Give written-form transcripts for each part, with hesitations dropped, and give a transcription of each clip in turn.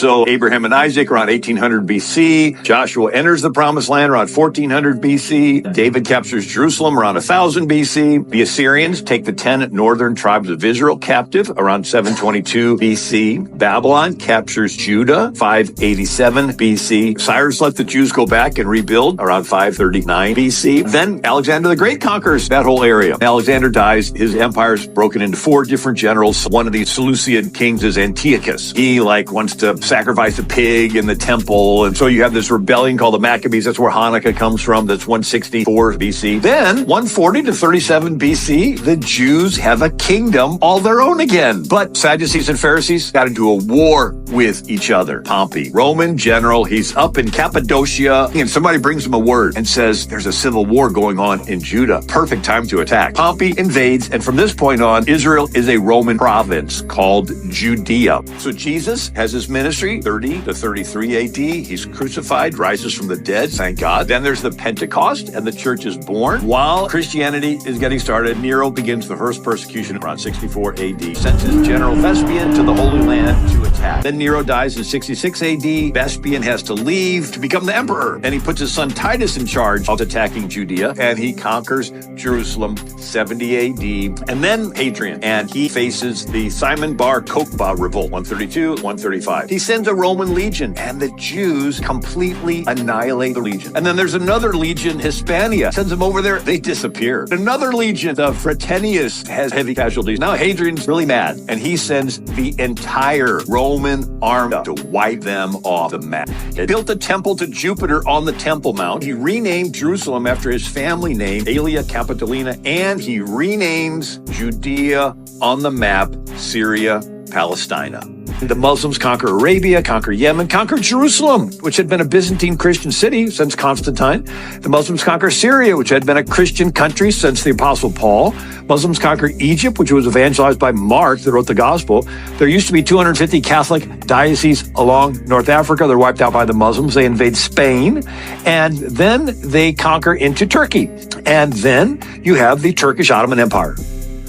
So Abraham and Isaac around 1800 BC. Joshua enters the promised land around 1400 BC. David captures Jerusalem around 1000 BC. The Assyrians take the 10 northern tribes of Israel captive around 722 BC. Babylon captures Judah 587 BC. Cyrus let the Jews go back and rebuild around 539 BC. Then Alexander the Great conquers that whole area. Alexander dies. His empire is broken into 4 different generals. One of these Seleucid kings is Antiochus. He wants to sacrifice a pig in the temple. And so you have this rebellion called the Maccabees. That's where Hanukkah comes from. That's 164 BC. Then 140 to 37 BC, the Jews have a kingdom all their own again. But Sadducees and Pharisees got into a war with each other. Pompey, Roman general, he's up in Cappadocia, and somebody brings him a word and says there's a civil war going on in Judah. Perfect time to attack. Pompey invades, and from this point on, Israel is a Roman province called Judea. So Jesus has his ministry 30 to 33 AD. He's crucified, rises from the dead, thank God. Then there's the Pentecost, and the church is born. While Christianity is getting started, Nero begins the first persecution around 64 AD. Sends his general Vespasian to the Holy Land to attack. Then Nero dies in 66 AD. Vespasian has to leave to become the emperor, and he puts his son Titus in charge of attacking Judea, and he conquers Jerusalem 70 AD. And then Hadrian, and he faces the Simon Bar Kokhba revolt, 132, 135. He sends a Roman legion, and the Jews completely annihilate the legion. And then there's another legion, Hispania, sends them over there, they disappear. Another legion, the Fretenius, has heavy casualties. Now Hadrian's really mad, and he sends the entire Roman army to wipe them off the map. He built a temple to Jupiter on the Temple Mount. He renamed Jerusalem after his family name, Aelia Capitolina, and he renames Judea on the map, Syria, Palestina. The Muslims conquer Arabia, conquer Yemen, conquer Jerusalem, which had been a Byzantine Christian city since Constantine. The Muslims conquer Syria, which had been a Christian country since the Apostle Paul. Muslims conquer Egypt, which was evangelized by Mark that wrote the gospel. There used to be 250 Catholic dioceses along North Africa. They're wiped out by the Muslims. They invade Spain, and then they conquer into Turkey. And then you have the Turkish Ottoman Empire.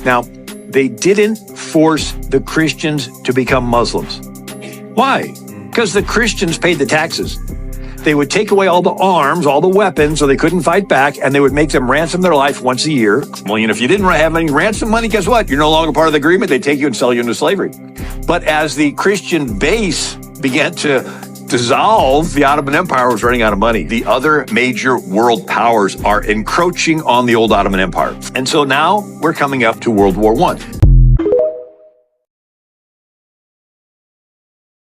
Now, they didn't force the Christians to become Muslims. Why? Because the Christians paid the taxes. They would take away all the arms, all the weapons, so they couldn't fight back, and they would make them ransom their life once a year. Well, if you didn't have any ransom money, guess what? You're no longer part of the agreement. They take you and sell you into slavery. But as the Christian base began to dissolve, the Ottoman Empire was running out of money. The other major world powers are encroaching on the old Ottoman Empire. And so now we're coming up to World War I.